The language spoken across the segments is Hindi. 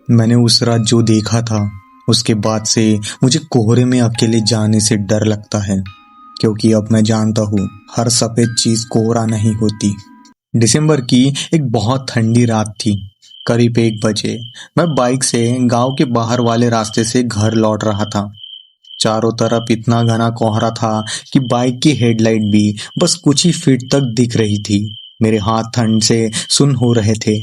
मैंने उस रात जो देखा था उसके बाद से मुझे कोहरे में अकेले जाने से डर लगता है, क्योंकि अब मैं जानता हूँ हर सफेद चीज कोहरा नहीं होती। दिसंबर की एक बहुत ठंडी रात थी। करीब 1 बजे मैं बाइक से गांव के बाहर वाले रास्ते से घर लौट रहा था। चारों तरफ इतना घना कोहरा था कि बाइक की हेडलाइट भी बस कुछ ही फीट तक दिख रही थी। मेरे हाथ ठंड से सुन्न हो रहे थे।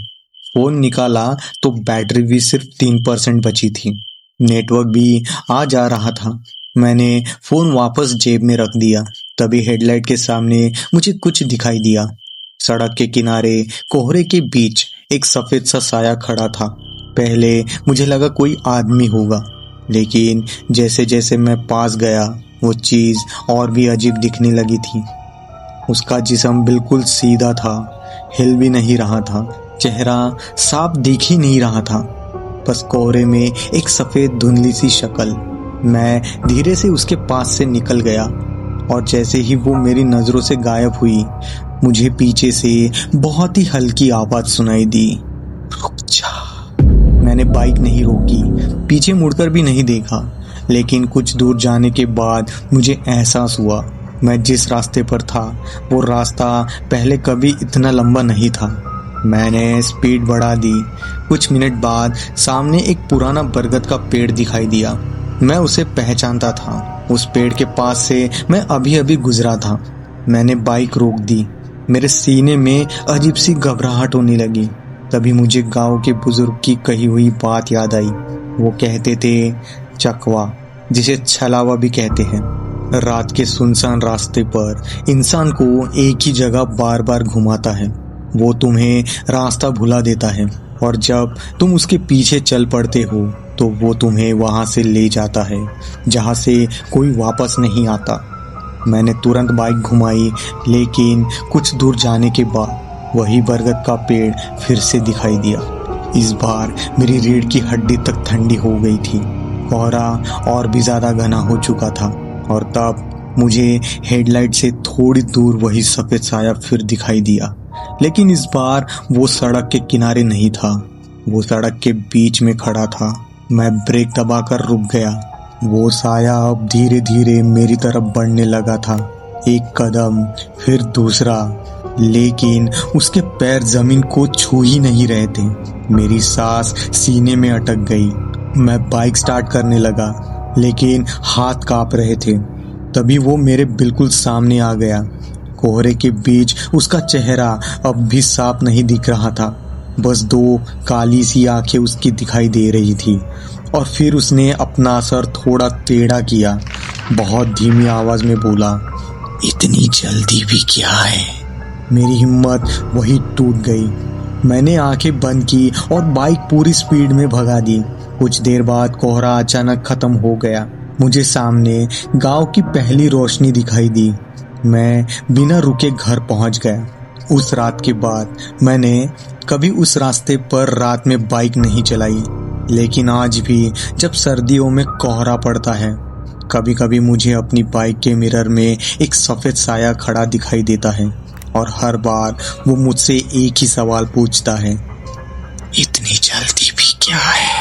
फोन निकाला तो बैटरी भी सिर्फ 3% बची थी। नेटवर्क भी आ जा रहा था। मैंने फोन वापस जेब में रख दिया। तभी हेडलाइट के सामने मुझे कुछ दिखाई दिया। सड़क के किनारे कोहरे के बीच एक सफेद सा साया खड़ा था। पहले मुझे लगा कोई आदमी होगा, लेकिन जैसे जैसे मैं पास गया वो चीज और भी अजीब दिखने लगी थी। उसका जिस्म बिल्कुल सीधा था, हिल भी नहीं रहा था। चेहरा साफ दिख ही नहीं रहा था, बस कोहरे में एक सफेद धुंधली सी शक्ल। मैं धीरे से उसके पास से निकल गया और जैसे ही वो मेरी नजरों से गायब हुई, मुझे पीछे से बहुत ही हल्की आवाज सुनाई दी, रुक जा। मैंने बाइक नहीं रोकी, पीछे मुड़कर भी नहीं देखा, लेकिन कुछ दूर जाने के बाद मुझे एहसास हुआ मैं जिस रास्ते पर था वो रास्ता पहले कभी इतना लंबा नहीं था। मैंने स्पीड बढ़ा दी। कुछ मिनट बाद सामने एक पुराना बरगद का पेड़ दिखाई दिया। मैं उसे पहचानता था। उस पेड़ के पास से मैं अभी अभी गुजरा था। मैंने बाइक रोक दी। मेरे सीने में अजीब सी घबराहट होने लगी। तभी मुझे गांव के बुजुर्ग की कही हुई बात याद आई। वो कहते थे, चकवा, जिसे छलावा भी कहते हैं, रात के सुनसान रास्ते पर इंसान को एक ही जगह बार बार घुमाता है। वो तुम्हें रास्ता भुला देता है और जब तुम उसके पीछे चल पड़ते हो तो वो तुम्हें वहां से ले जाता है जहां से कोई वापस नहीं आता। मैंने तुरंत बाइक घुमाई, लेकिन कुछ दूर जाने के बाद वही बरगद का पेड़ फिर से दिखाई दिया। इस बार मेरी रीढ़ की हड्डी तक ठंडी हो गई थी। कोहरा और भी ज्यादा घना हो चुका था और तब मुझे हेडलाइट से थोड़ी दूर वही सफेद साया फिर दिखाई दिया, लेकिन इस बार वो सड़क के किनारे नहीं था, वो सड़क के बीच में खड़ा था। मैं ब्रेक दबाकर रुक गया। वो साया अब धीरे धीरे मेरी तरफ बढ़ने लगा था। एक कदम, फिर दूसरा, लेकिन उसके पैर जमीन को छू ही नहीं रहे थे। मेरी सांस सीने में अटक गई। मैं बाइक स्टार्ट करने लगा, लेकिन हाथ कांप रहे थे। तभी वो मेरे बिल्कुल सामने आ गया। कोहरे के बीच उसका चेहरा अब भी साफ नहीं दिख रहा था, बस 2 काली सी आंखें उसकी दिखाई दे रही थी। और फिर उसने अपना सर थोड़ा टेढ़ा किया, बहुत धीमी आवाज में बोला, इतनी जल्दी भी क्या है? मेरी हिम्मत वही टूट गई। मैंने आंखें बंद की और बाइक पूरी स्पीड में भगा दी। कुछ देर बाद कोहरा अचानक खत्म हो गया। मुझे सामने गांव की पहली रोशनी दिखाई दी। मैं बिना रुके घर पहुंच गया। उस रात के बाद मैंने कभी उस रास्ते पर रात में बाइक नहीं चलाई, लेकिन आज भी जब सर्दियों में कोहरा पड़ता है, कभी कभी मुझे अपनी बाइक के मिरर में एक सफेद साया खड़ा दिखाई देता है और हर बार वो मुझसे एक ही सवाल पूछता है, इतनी जल्दी भी क्या है?